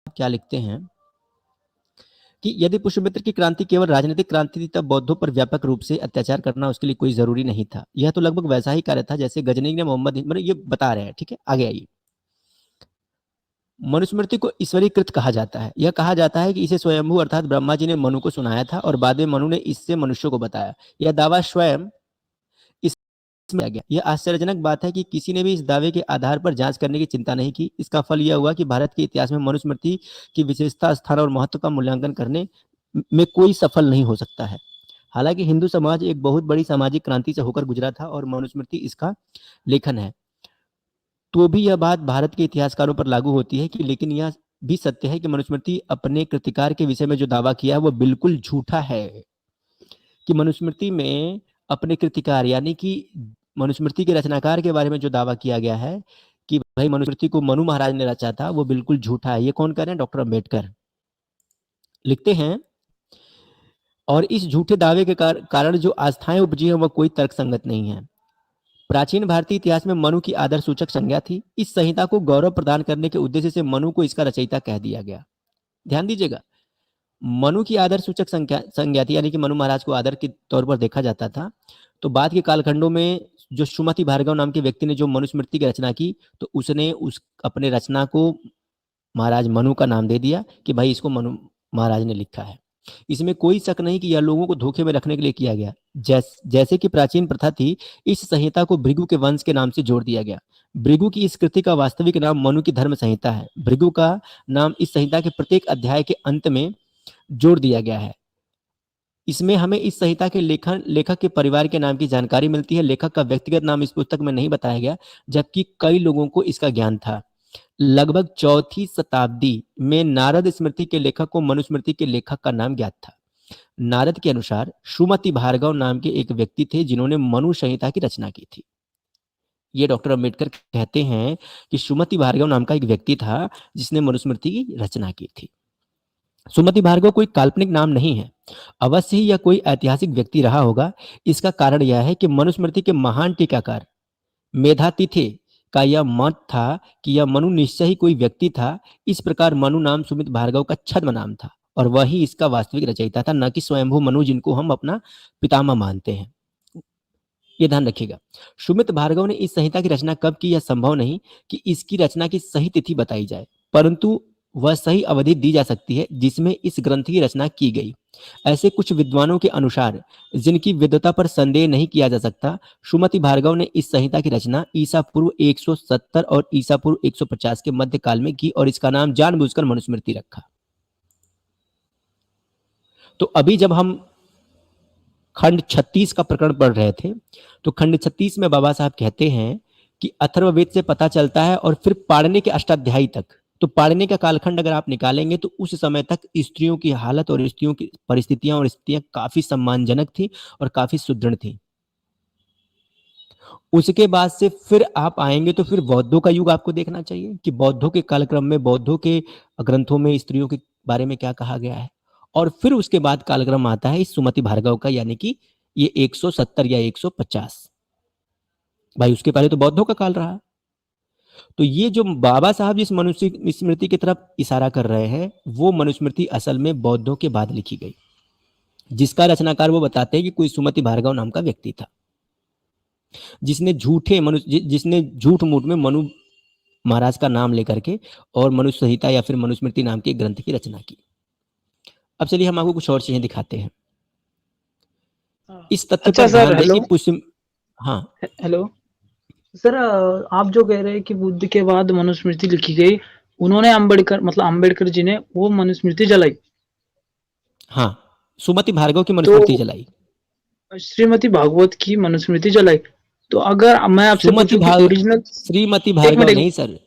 क्या लिखते हैं कि यदि पुष्यमित्र की क्रांति केवल राजनीतिक क्रांति थी, तब बौद्धों पर व्यापक रूप से अत्याचार करना उसके लिए कोई जरूरी नहीं था। यह तो लगभग वैसा ही कार्य था जैसे गजनी ने मोहम्मद, मतलब ये बता रहे हैं। ठीक है, आगे आइए। मनुस्मृति को ईश्वरीकृत कहा जाता है। यह कहा जाता है कि इसे स्वयंभू अर्थात ब्रह्मा जी ने मनु को सुनाया था और बाद में मनु ने इससे मनुष्यों को बताया। यह दावा स्वयं इसमें किया गया। यह आश्चर्यजनक बात है कि किसी ने भी इस दावे के आधार पर जांच करने की चिंता नहीं की। इसका फल यह हुआ कि भारत के इतिहास में मनुस्मृति की विशेषता, स्थान और महत्व का मूल्यांकन करने में कोई सफल नहीं हो सकता है। हालांकि हिंदू समाज एक बहुत बड़ी सामाजिक क्रांति से होकर गुजरा था और मनुस्मृति इसका लेखन है, तो भी यह बात भारत के इतिहासकारों पर लागू होती है कि लेकिन यह भी सत्य है कि मनुस्मृति अपने कृतिकार के विषय में जो दावा किया है वो बिल्कुल झूठा है। कि मनुस्मृति में अपने कृतिकार यानी कि मनुस्मृति के रचनाकार के बारे में जो दावा किया गया है कि भाई मनुस्मृति को मनु महाराज ने रचा था, वो बिल्कुल झूठा है। ये कौन कर रहे हैं? डॉक्टर अंबेडकर लिखते हैं। और इस झूठे दावे के कारण जो आस्थाएं उपजी है वह कोई तर्कसंगत नहीं है। प्राचीन भारतीय इतिहास में मनु की आदर सूचक संज्ञा थी। इस संहिता को गौरव प्रदान करने के उद्देश्य से मनु को इसका रचयिता कह दिया गया। ध्यान दीजिएगा, मनु की आदर सूचक संज्ञा थी, यानी कि मनु महाराज को आदर के तौर पर देखा जाता था। तो बाद के कालखंडों में जो सुमति भार्गव नाम के व्यक्ति ने जो मनुस्मृति की रचना की, तो उसने उस अपने रचना को महाराज मनु का नाम दे दिया कि भाई इसको मनु महाराज ने लिखा है। इसमें कोई शक नहीं कि यह लोगों को धोखे में रखने के लिए किया गया। जैसे कि प्राचीन प्रथा थी, इस संहिता को भृगु के वंश के नाम से जोड़ दिया गया। भृगु की इस कृति का वास्तविक नाम मनु की धर्म संहिता है। भृगु का नाम इस संहिता के प्रत्येक अध्याय के अंत में जोड़ दिया गया है। इसमें हमें इस संहिता के लेखक के परिवार के नाम की जानकारी मिलती है। लेखक का व्यक्तिगत नाम इस पुस्तक में नहीं बताया गया, जबकि कई लोगों को इसका ज्ञान था। लगभग 4वीं शताब्दी में नारद स्मृति के लेखक को मनुस्मृति के लेखक का नाम ज्ञात था। नारद के अनुसार सुमति भार्गव नाम के एक व्यक्ति थे जिन्होंने मनु संहिता की रचना की थी। ये डॉक्टर अंबेडकर कहते हैं कि सुमति भार्गव नाम का एक व्यक्ति था जिसने मनुस्मृति की रचना की थी। सुमति भार्गव कोई काल्पनिक नाम नहीं है, अवश्य ही यह कोई ऐतिहासिक व्यक्ति रहा होगा। इसका कारण यह है कि मनुस्मृति के महान टीकाकार मेधातिथे का यह मत था कि यह मनु निश्चय ही कोई व्यक्ति था। इस प्रकार मनु नाम सुमित भार्गव का छद्म नाम था और वही इसका वास्तविक रचयिता था, न कि स्वयंभू मनु जिनको हम अपना पितामह मानते हैं। ये ध्यान रखिएगा। सुमित भार्गव ने इस संहिता की रचना कब की यह संभव नहीं कि इसकी रचना की सही तिथि बताई जाए, परंतु वह सही अवधि दी जा सकती है जिसमें इस ग्रंथ की रचना की गई। ऐसे कुछ विद्वानों के अनुसार, जिनकी विद्वता पर संदेह नहीं किया जा सकता, सुमति भार्गव ने इस संहिता की रचना ईसा पूर्व 170 और ईसा पूर्व 150 के मध्य काल में की और इसका नाम जानबूझकर मनुस्मृति रखा। तो अभी जब हम खंड 36 का प्रकरण पढ़ रहे थे, तो खंड 36 में बाबा साहब कहते हैं कि अथर्ववेद से पता चलता है और फिर पाणिनि के अष्टाध्यायी तक, तो पाणिनि का कालखंड अगर आप निकालेंगे तो उस समय तक स्त्रियों की हालत और स्त्रियों की परिस्थितियां और स्थितियां काफी सम्मानजनक थी और काफी सुदृढ़ थी। उसके बाद से फिर आप आएंगे तो फिर बौद्धों का युग आपको देखना चाहिए कि बौद्धों के कालक्रम में, बौद्धों के ग्रंथों में स्त्रियों के बारे में क्या कहा गया है। और फिर उसके बाद कालक्रम आता है इस सुमति भार्गव का, यानी कि ये 170 या 150। भाई उसके पहले तो बौद्धों का काल रहा। तो ये जो बाबा साहब जिस मनुस्मृति की तरफ इशारा कर रहे हैं, वो मनुस्मृति असल में बौद्धों के बाद लिखी गई, जिसका रचनाकार वो बताते हैं कि कोई सुमति भार्गव नाम का व्यक्ति था जिसने झूठ मूठ में मनु महाराज का नाम लेकर के और मनुस्मृति संहिता या फिर मनुस्मृति नाम के ग्रंथ की रचना की। अब चलिए हम आपको कुछ और चीजें दिखाते हैं। इस तथ्य पर ध्यान दें कि पुष्य, हाँ हेलो सर, आप जो कह रहे हैं कि बुद्ध के बाद मनुस्मृति लिखी गई, उन्होंने अंबेडकर जी ने वो मनुस्मृति जलाई। हाँ, सुमति भार्गव की मनुस्मृति जलाई, श्रीमती भागवत की मनुस्मृति जलाई। तो अगर मैं आपसे पूछूं कि ओरिजिनल, श्रीमती भार्गव नहीं सर,